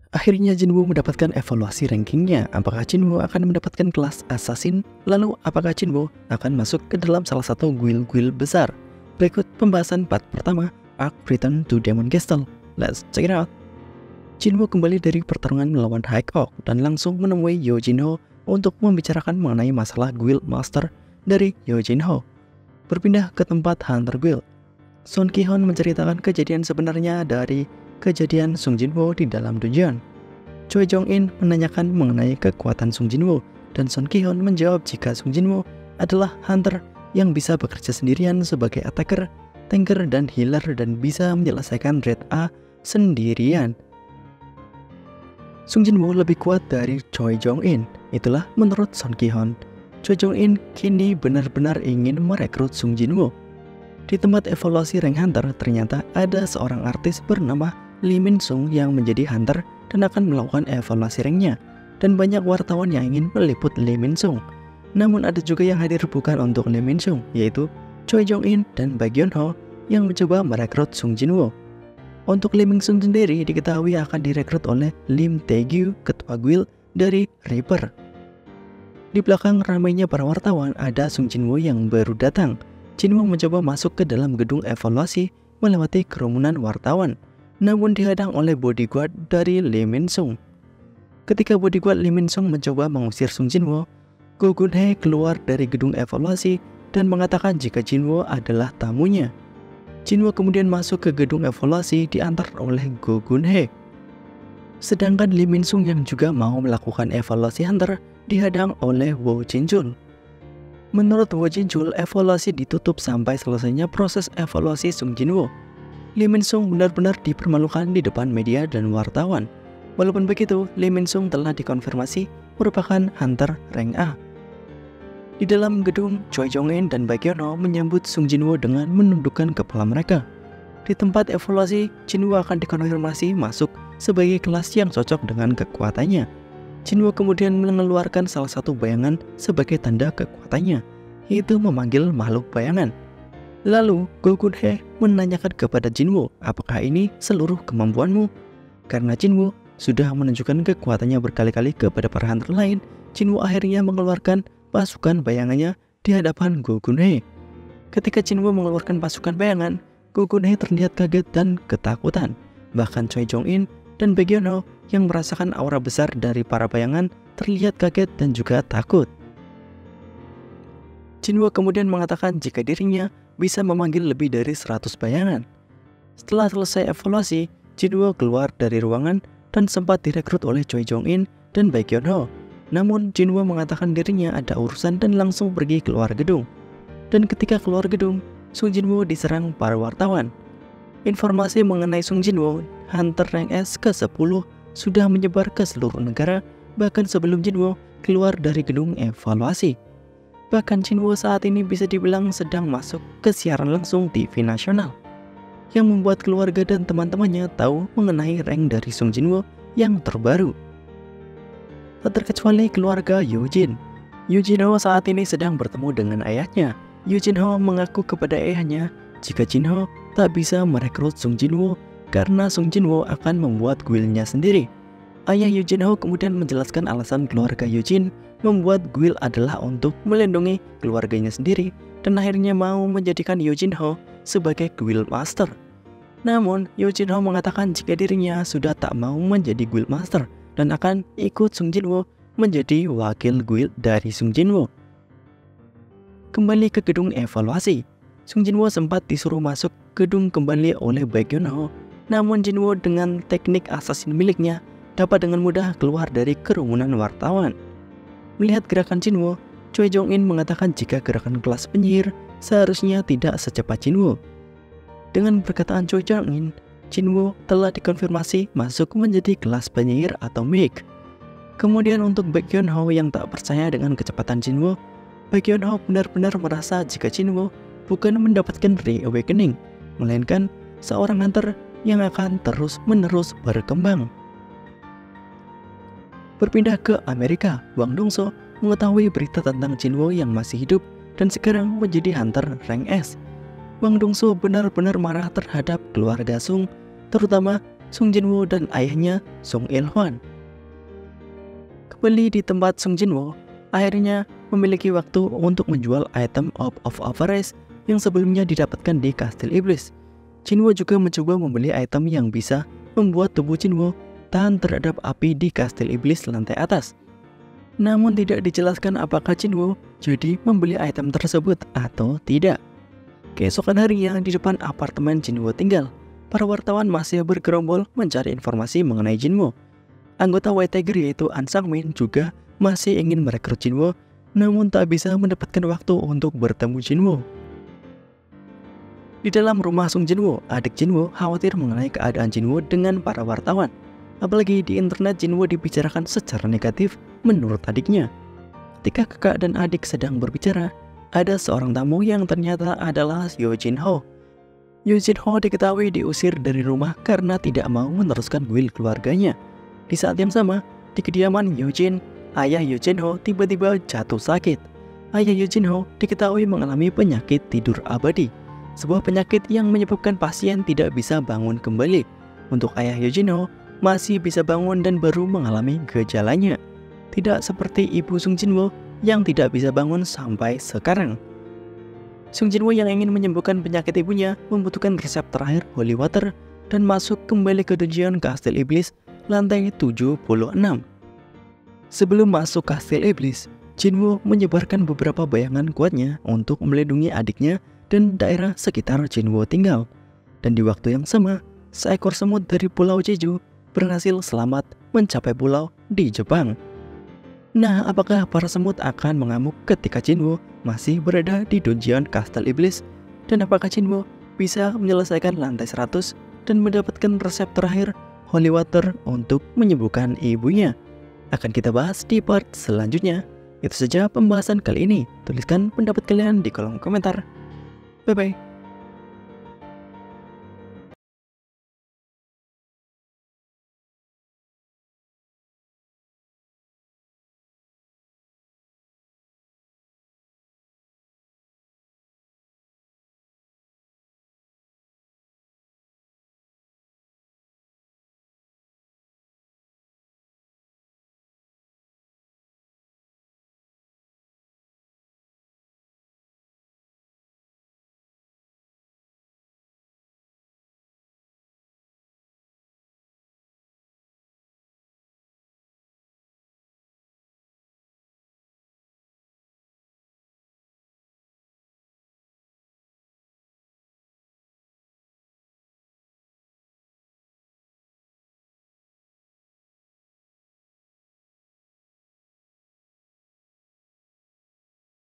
Akhirnya Jinwoo mendapatkan evaluasi rankingnya. Apakah Jinwoo akan mendapatkan kelas assassin? Lalu apakah Jinwoo akan masuk ke dalam salah satu guild besar? Berikut pembahasan part pertama, Arc Return to Demon Castle. Let's check it out. Jinwoo kembali dari pertarungan melawan High Oak dan langsung menemui Yo Jinho untuk membicarakan mengenai masalah guild master dari Yo Jinho. Berpindah ke tempat Hunter Guild, Son Ki-hon menceritakan kejadian sebenarnya dari kejadian Sung Jinwoo di dalam dungeon. Choi Jong-in menanyakan mengenai kekuatan Sung Jinwoo dan Son Ki-hon menjawab jika Sung Jinwoo adalah hunter yang bisa bekerja sendirian sebagai attacker, tanker, dan healer dan bisa menyelesaikan Red A sendirian. Sung Jinwoo lebih kuat dari Choi Jong-in, itulah menurut Son Ki-hon. Choi Jong-in kini benar-benar ingin merekrut Sung Jinwoo. Di tempat evaluasi rank hunter, ternyata ada seorang artis bernama Lee Min Sung yang menjadi hunter dan akan melakukan evaluasi ranknya. Dan banyak wartawan yang ingin meliput Lee Min Sung. Namun ada juga yang hadir bukan untuk Lee Min Sung, yaitu Choi Jong-in dan Baek Yeon-ho yang mencoba merekrut Sung Jinwoo. Untuk Lee Min Sung sendiri diketahui akan direkrut oleh Lim Tae-gyu, ketua guild dari Reaper. Di belakang ramainya para wartawan ada Sung Jinwoo yang baru datang. Jinwoo mencoba masuk ke dalam gedung evaluasi melewati kerumunan wartawan, namun dihadang oleh bodyguard dari Lee Min Sung. Ketika bodyguard Lee Min Sung mencoba mengusir Sung Jinwoo, Go Gun-hye keluar dari gedung evaluasi dan mengatakan jika Jinwoo adalah tamunya. Jinwoo kemudian masuk ke gedung evaluasi diantar oleh Go Gun-hye. Sedangkan Lee Min Sung yang juga mau melakukan evaluasi hunter dihadang oleh Wo Jin-jul. Menurut Wo Jin-jul, evaluasi ditutup sampai selesainya proses evaluasi Sung Jinwoo. Lee Min Sung benar-benar dipermalukan di depan media dan wartawan. Walaupun begitu, Lee Min Sung telah dikonfirmasi merupakan hunter rank A. Di dalam gedung, Choi Jong-in dan Baek Yeon-ho menyambut Sung Jinwoo dengan menundukkan kepala mereka. Di tempat evaluasi, Jinwoo akan dikonfirmasi masuk sebagai kelas yang cocok dengan kekuatannya. Jinwoo kemudian mengeluarkan salah satu bayangan sebagai tanda kekuatannya, yaitu memanggil makhluk bayangan. Lalu, Go Gun-hye menanyakan kepada Jinwoo, apakah ini seluruh kemampuanmu? Karena Jinwoo sudah menunjukkan kekuatannya berkali-kali kepada para hunter lain, Jinwoo akhirnya mengeluarkan pasukan bayangannya di hadapan Go Gun-hye. Ketika Jinwoo mengeluarkan pasukan bayangan, Go Gun-hye terlihat kaget dan ketakutan. Bahkan Choi Jong-in dan Baek Yeon-ho yang merasakan aura besar dari para bayangan terlihat kaget dan juga takut. Jinwoo kemudian mengatakan jika dirinya bisa memanggil lebih dari 100 bayangan. Setelah selesai evaluasi, Jinwoo keluar dari ruangan dan sempat direkrut oleh Choi Jong-in dan Baek Yeon-ho. Namun Jinwoo mengatakan dirinya ada urusan dan langsung pergi keluar gedung. Dan ketika keluar gedung, Sung Jinwoo diserang para wartawan. Informasi mengenai Sung Jinwoo, hunter rank S ke-10, sudah menyebar ke seluruh negara, bahkan sebelum Jinwoo keluar dari gedung evaluasi. Bahkan Jinwoo saat ini bisa dibilang sedang masuk ke siaran langsung TV nasional, yang membuat keluarga dan teman-temannya tahu mengenai rank dari Sung Jinwoo yang terbaru. Tak terkecuali keluarga Yo Jin. Yo Jinho saat ini sedang bertemu dengan ayahnya. Yo Jinho mengaku kepada ayahnya jika Jinho tak bisa merekrut Sung Jinwoo karena Sung Jinwoo akan membuat guildnya sendiri. Ayah Yo Jinho kemudian menjelaskan alasan keluarga Yo Jin membuat guild adalah untuk melindungi keluarganya sendiri dan akhirnya mau menjadikan Yo Jinho sebagai guild master. Namun Yo Jinho mengatakan jika dirinya sudah tak mau menjadi guild master dan akan ikut Sung Jinwoo menjadi wakil guild dari Sung Jinwoo. Kembali ke gedung evaluasi, Sung Jinwoo sempat disuruh masuk gedung kembali oleh Baek Yeon-ho. Namun Jinwoo dengan teknik assassin miliknya dapat dengan mudah keluar dari kerumunan wartawan. Melihat gerakan Jinwoo, Choi Jong-in mengatakan jika gerakan kelas penyihir seharusnya tidak secepat Jinwoo. Dengan perkataan Choi Jong-in, Jinwoo telah dikonfirmasi masuk menjadi kelas penyihir atau myth. Kemudian untuk Baek Yeon-ho yang tak percaya dengan kecepatan Jinwoo, Baek Yeon-ho benar-benar merasa jika Jinwoo bukan mendapatkan reawakening, melainkan seorang hunter yang akan terus-menerus berkembang. Berpindah ke Amerika, Wang Dongso mengetahui berita tentang Jinwoo yang masih hidup dan sekarang menjadi hunter rank S. Wang Dongso benar-benar marah terhadap keluarga Sung, terutama Sung Jinwoo dan ayahnya Sung Il-hwan. Kembali di tempat Sung Jinwoo akhirnya memiliki waktu untuk menjual item of average yang sebelumnya didapatkan di Kastil Iblis. Jinwoo juga mencoba membeli item yang bisa membuat tubuh Jinwoo tahan terhadap api di Kastil Iblis lantai atas. Namun tidak dijelaskan apakah Jinwoo jadi membeli item tersebut atau tidak. Keesokan harinya di depan apartemen Jinwoo tinggal, para wartawan masih bergerombol mencari informasi mengenai Jinwoo. Anggota White Tiger yaitu An Sang-min juga masih ingin merekrut Jinwoo, namun tak bisa mendapatkan waktu untuk bertemu Jinwoo. Di dalam rumah Sung Jinwoo, adik Jinwoo khawatir mengenai keadaan Jinwoo dengan para wartawan. Apalagi di internet Jinwoo dibicarakan secara negatif menurut adiknya. Ketika kakak dan adik sedang berbicara, ada seorang tamu yang ternyata adalah Yoo Jin Ho. Yoo Jin Ho diketahui diusir dari rumah karena tidak mau meneruskan will keluarganya. Di saat yang sama, di kediaman Yoo Jin, ayah Yoo Jin Ho tiba-tiba jatuh sakit. Ayah Yoo Jin Ho diketahui mengalami penyakit tidur abadi, sebuah penyakit yang menyebabkan pasien tidak bisa bangun kembali. Untuk ayah Yoo Jin Ho, masih bisa bangun dan baru mengalami gejalanya. Tidak seperti ibu Sung Jinwoo yang tidak bisa bangun sampai sekarang. Sung Jinwoo yang ingin menyembuhkan penyakit ibunya membutuhkan resep terakhir holy water dan masuk kembali ke dungeon Kastil Iblis lantai 76. Sebelum masuk Kastil Iblis, Jinwoo menyebarkan beberapa bayangan kuatnya untuk melindungi adiknya dan daerah sekitar Jinwoo tinggal. Dan di waktu yang sama, seekor semut dari Pulau Jeju berhasil selamat mencapai pulau di Jepang. Nah, apakah para semut akan mengamuk ketika Jinwoo masih berada di dungeon Kastil Iblis? Dan apakah Jinwoo bisa menyelesaikan lantai 100 dan mendapatkan resep terakhir holy water untuk menyembuhkan ibunya? Akan kita bahas di part selanjutnya. Itu saja pembahasan kali ini. Tuliskan pendapat kalian di kolom komentar. Bye-bye.